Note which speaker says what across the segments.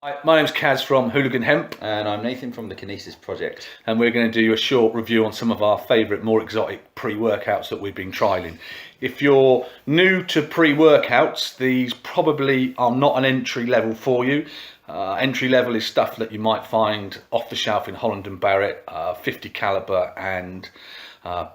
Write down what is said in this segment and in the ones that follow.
Speaker 1: Hi, my name's Kaz from Hooligan Hemp,
Speaker 2: And I'm Nathan from the Kinesis project.
Speaker 1: and we're going to do a short review on some of our favourite, more exotic pre-workouts that we've been trialling. If you're new to pre-workouts, these probably are not an entry level for you. Entry level is stuff that you might find off the shelf in Holland and Barrett, 50 caliber and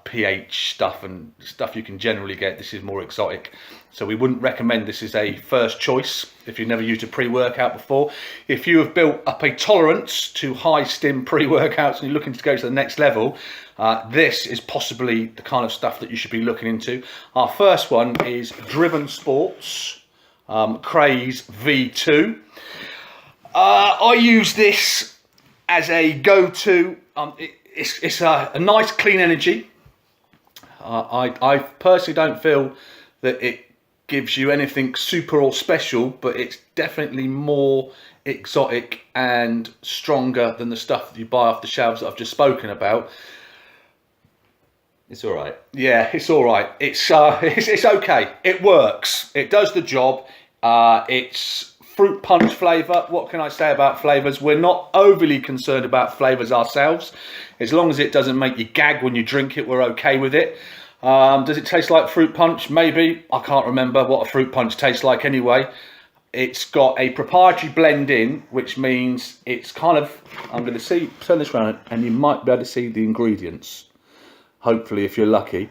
Speaker 1: pH stuff and stuff you can generally get. This is more exotic, so we wouldn't recommend this as a first choice if you've never used a pre-workout before. If you have built up a tolerance to high stim pre-workouts and you're looking to go to the next level, this is possibly the kind of stuff that you should be looking into. Our first one is Driven Sports Craze V2. I use this as a go-to. It's a nice clean energy. I personally don't feel that it gives you anything super or special, but it's definitely more exotic and stronger than the stuff that you buy off the shelves that I've just spoken about.
Speaker 2: It's all right.
Speaker 1: Yeah, it's all right. It's okay. It works. It does the job. It's fruit punch flavour. What can I say about flavours? We're not overly concerned about flavours ourselves. As long as it doesn't make you gag when you drink it, we're okay with it. Does it taste like fruit punch? Maybe. I can't remember what a fruit punch tastes like anyway. It's got a proprietary blend in, which means it's kind of, I'm going to turn this around and you might be able to see the ingredients. Hopefully, if you're lucky.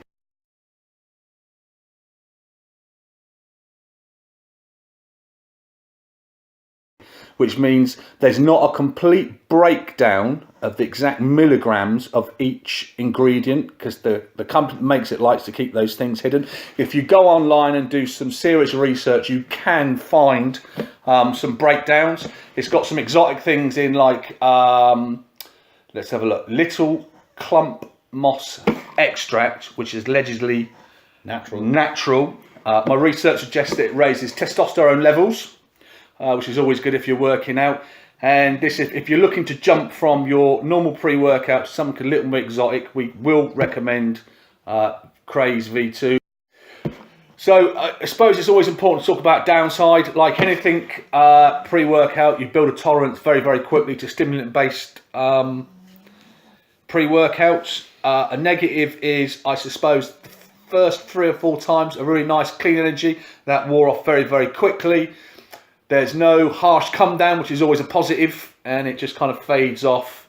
Speaker 1: Which means there's not a complete breakdown of the exact milligrams of each ingredient, because the company that makes it likes to keep those things hidden. If you go online and do some serious research, you can find some breakdowns. It's got some exotic things in, like, let's have a look, little clump moss extract, which is allegedly natural. My research suggests that it raises testosterone levels, which is always good if you're working out. And this is, if you're looking to jump from your normal pre-workout to something a little bit exotic, we will recommend Craze V2. So I suppose it's always important to talk about downside. Like anything pre-workout, you build a tolerance very, very quickly to stimulant-based pre-workouts. A negative is, I suppose, the first 3 or 4 times a really nice clean energy that wore off very, very quickly. There's no harsh come down, which is always a positive, and it just kind of fades off.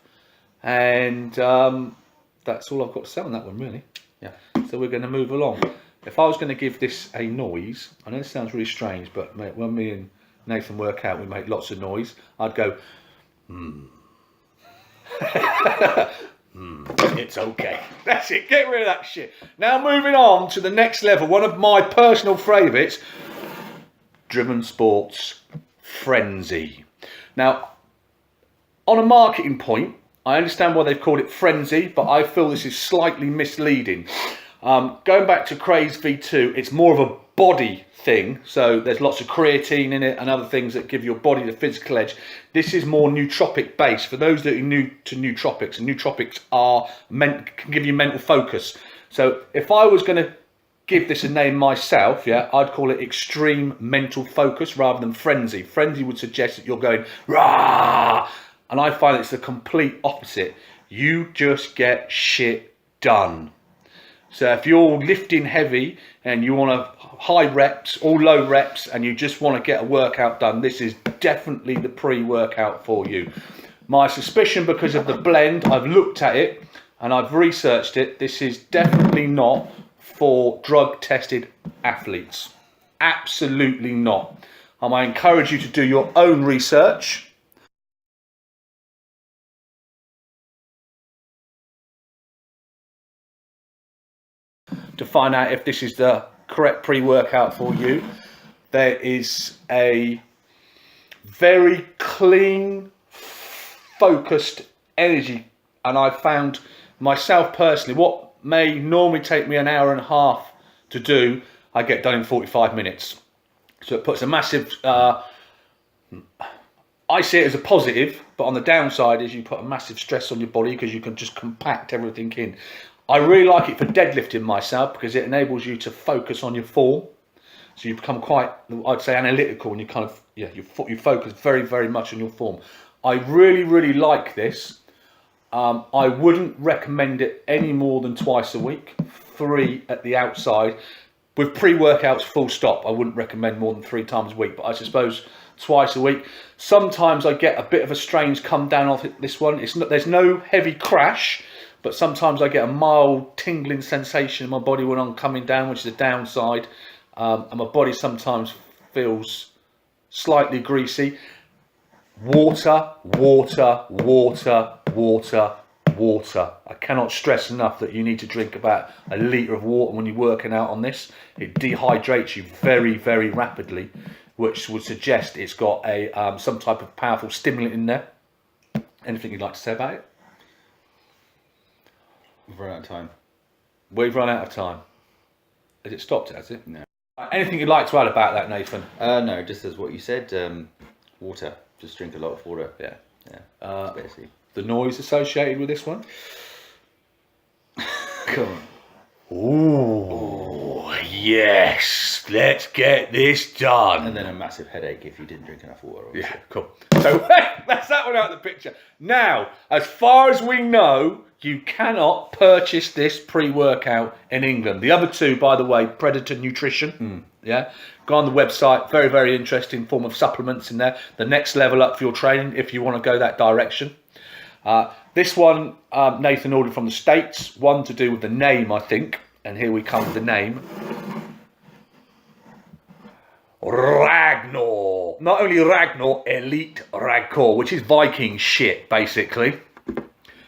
Speaker 1: And that's all I've got to say on that one, really.
Speaker 2: Yeah.
Speaker 1: So we're going to move along. If I was going to give this a noise, I know this sounds really strange, but mate, when me and Nathan work out, we make lots of noise. I'd go, it's okay. That's it. Get rid of that shit. Now moving on to the next level. One of my personal favourites, Driven Sports Frenzy. Now, on a marketing point, I understand why they've called it Frenzy, but I feel this is slightly misleading. Going back to Craze V2, it's more of a body thing, so there's lots of creatine in it and other things that give your body the physical edge. This is more nootropic based. For those that are new to nootropics, and nootropics can give you mental focus. So if I was going to give this a name myself, yeah, I'd call it extreme mental focus rather than frenzy. Frenzy would suggest that you're going rah, and I find it's the complete opposite. You just get shit done. So if you're lifting heavy and you want to high reps or low reps and you just want to get a workout done, this is definitely the pre-workout for you. My suspicion, because of the blend, I've looked at it and I've researched it, this is definitely not for drug tested athletes. Absolutely not. I encourage you to do your own research. To find out if this is the correct pre-workout for you. There is a very clean, focused energy, and I've found myself personally, what may normally take me an hour and a half to do, I get done in 45 minutes. So it puts a massive, I see it as a positive, but on the downside is you put a massive stress on your body because you can just compact everything in. I really like it for deadlifting myself because it enables you to focus on your form. So you become quite, I'd say, analytical, and you kind of, you focus very, very much on your form. I really, really like this. I wouldn't recommend it any more than twice a week, 3 at the outside. With pre-workouts, full stop, I wouldn't recommend more than 3 times a week, but I suppose twice a week. Sometimes I get a bit of a strange come down off this one. There's no heavy crash, but sometimes I get a mild tingling sensation in my body when I'm coming down, which is a downside. And my body sometimes feels slightly greasy. Water, water, water, water, water. I cannot stress enough that you need to drink about a litre of water when you're working out on this. It dehydrates you very, very rapidly, which would suggest it's got a some type of powerful stimulant in there. Anything you'd like to say about it?
Speaker 2: We've run out of time.
Speaker 1: We've run out of time. Has it stopped, has it?
Speaker 2: No.
Speaker 1: Anything you'd like to add about that, Nathan?
Speaker 2: No, just as what you said, water. Just drink a lot of water.
Speaker 1: Yeah.
Speaker 2: Basically.
Speaker 1: The noise associated with this one?
Speaker 2: Come on.
Speaker 1: Ooh, yes. Let's get this done.
Speaker 2: And then a massive headache if you didn't drink enough water.
Speaker 1: Yeah, cool. So that's that one out of the picture. Now, as far as we know, you cannot purchase this pre-workout in England. The other two, by the way, Predator Nutrition. Yeah, go on the website. Very, very interesting form of supplements in there. The next level up for your training if you want to go that direction. This one, Nathan ordered from the States. One to do with the name, I think. And here we come with the name. Ragnar. Not only Ragnar-Elite Ragcore, which is Viking shit, basically.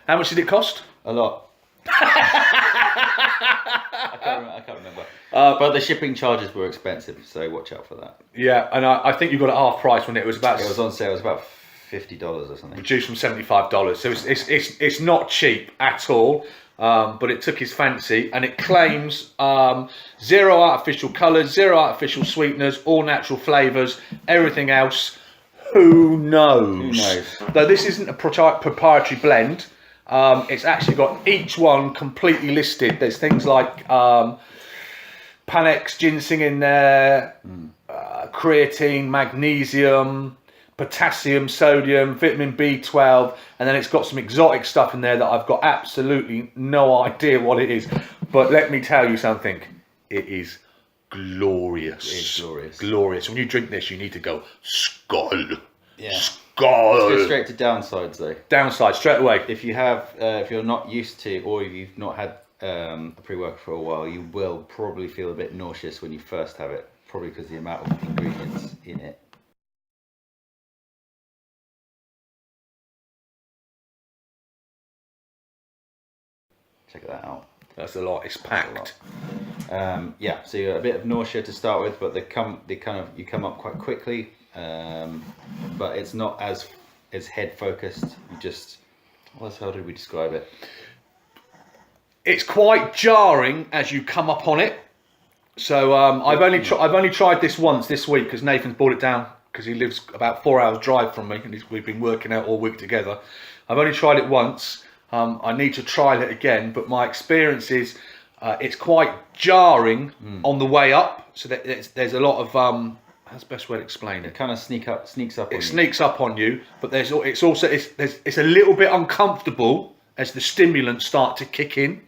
Speaker 1: How much did it cost?
Speaker 2: A lot. I can't remember. But the shipping charges were expensive, so watch out for that.
Speaker 1: Yeah, and I think you got it half price when it was about.
Speaker 2: It was on sale. It was about $50 or something.
Speaker 1: Reduced from $75. So it's not cheap at all. But it took his fancy, and it claims 0 artificial colours, 0 artificial sweeteners, all natural flavours, everything else. Who knows?
Speaker 2: Who knows?
Speaker 1: Though this isn't a proprietary blend, it's actually got each one completely listed. There's things like Panex ginseng in there, creatine, magnesium, potassium, sodium, vitamin B12, and then it's got some exotic stuff in there that I've got absolutely no idea what it is. But let me tell you something, it is glorious.
Speaker 2: It is glorious.
Speaker 1: Glorious. When you drink this, you need to go, skull.
Speaker 2: Yeah.
Speaker 1: Skull.
Speaker 2: Let's go straight to downsides though.
Speaker 1: Downside, straight away.
Speaker 2: If you have, if you're not used to, or if you've not had a pre-workout for a while, you will probably feel a bit nauseous when you first have it, probably because of the amount of ingredients in it. Check that out.
Speaker 1: That's a lot. It's packed.
Speaker 2: Yeah, so you're a bit of nausea to start with, but you come up quite quickly. But it's not as head focused. You just, how did we describe it?
Speaker 1: It's quite jarring as you come up on it. So I've only tried this once this week because Nathan's brought it down because he lives about 4 hours drive from me, and we've been working out all week together. I've only tried it once. I need to trial it again, but my experience is it's quite jarring on the way up. So that there's a lot of how's the best way to explain it?
Speaker 2: It kind of sneaks up.
Speaker 1: It sneaks up on you, but it's a little bit uncomfortable as the stimulants start to kick in.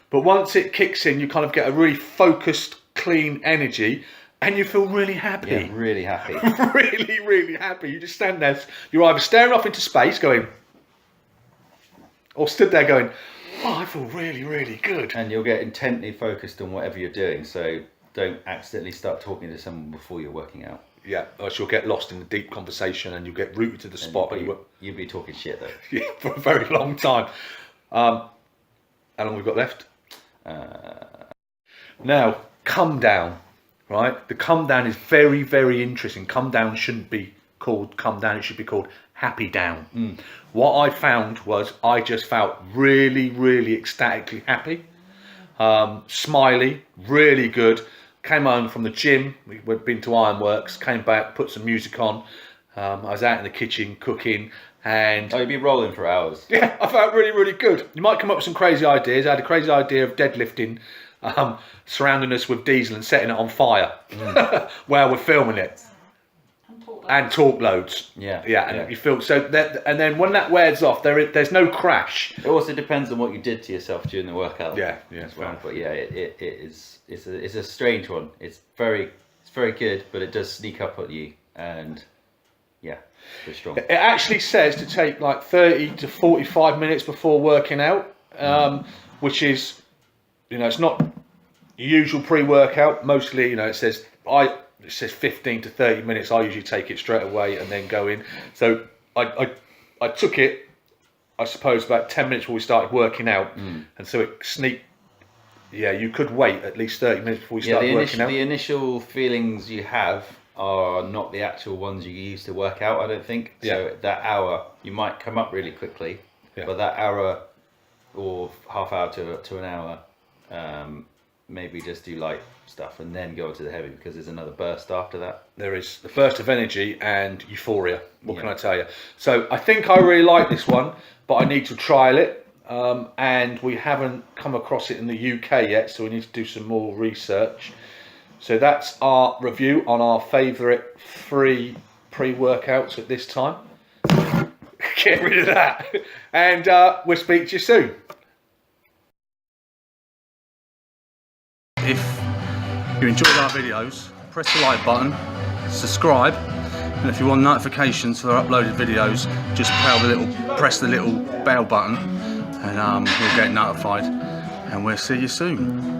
Speaker 1: But once it kicks in, you kind of get a really focused, clean energy, and you feel really happy.
Speaker 2: Yeah, really happy.
Speaker 1: Really, really happy. You just stand there. You're either staring off into space, going, or stood there going, oh, I feel really, really good.
Speaker 2: And you'll get intently focused on whatever you're doing, so don't accidentally start talking to someone before you're working out.
Speaker 1: Yeah, or you'll get lost in a deep conversation and you'll get rooted to the spot.
Speaker 2: You'll be talking shit though.
Speaker 1: Yeah, for a very long time. How long we've got left? Now, come down, right? The come down is very, very interesting. Come down shouldn't be called come down, it should be called happy down. What I found was I just felt really, really ecstatically happy, smiley, really good. Came home from the gym, we'd been to Ironworks, came back, put some music on. I was out in the kitchen cooking, and
Speaker 2: you'd be rolling for hours.
Speaker 1: Yeah, I felt really, really good. You might come up with some crazy ideas. I had a crazy idea of deadlifting surrounding us with diesel and setting it on fire while we're filming it. And talk loads.
Speaker 2: Yeah.
Speaker 1: And you feel so that, and then when that wears off, there's no crash.
Speaker 2: It also depends on what you did to yourself during the workout.
Speaker 1: Yeah,
Speaker 2: as well. But yeah, it's a strange one. It's very good, but it does sneak up at you, and yeah, it's strong.
Speaker 1: It actually says to take like 30 to 45 minutes before working out, which is, it's not usual pre-workout. Mostly, it says 15 to 30 minutes. I usually take it straight away and then go in. So I took it, I suppose, about 10 minutes before we started working out, and so it sneaked. Yeah, you could wait at least 30 minutes before we start working out.
Speaker 2: The initial feelings you have are not the actual ones you use to work out, I don't think. So that hour, you might come up really quickly, but that hour or half hour to an hour, maybe just do light stuff and then go into the heavy, because there's another burst after that.
Speaker 1: There is the burst of energy and euphoria. What can I tell you? So I think I really like this one, but I need to trial it. And we haven't come across it in the UK yet, so we need to do some more research. So that's our review on our favourite 3 pre-workouts at this time. Get rid of that. And we'll speak to you soon. If you enjoyed our videos, press the like button, subscribe, and if you want notifications for our uploaded videos, just press the little bell button, and you'll get notified, and we'll see you soon.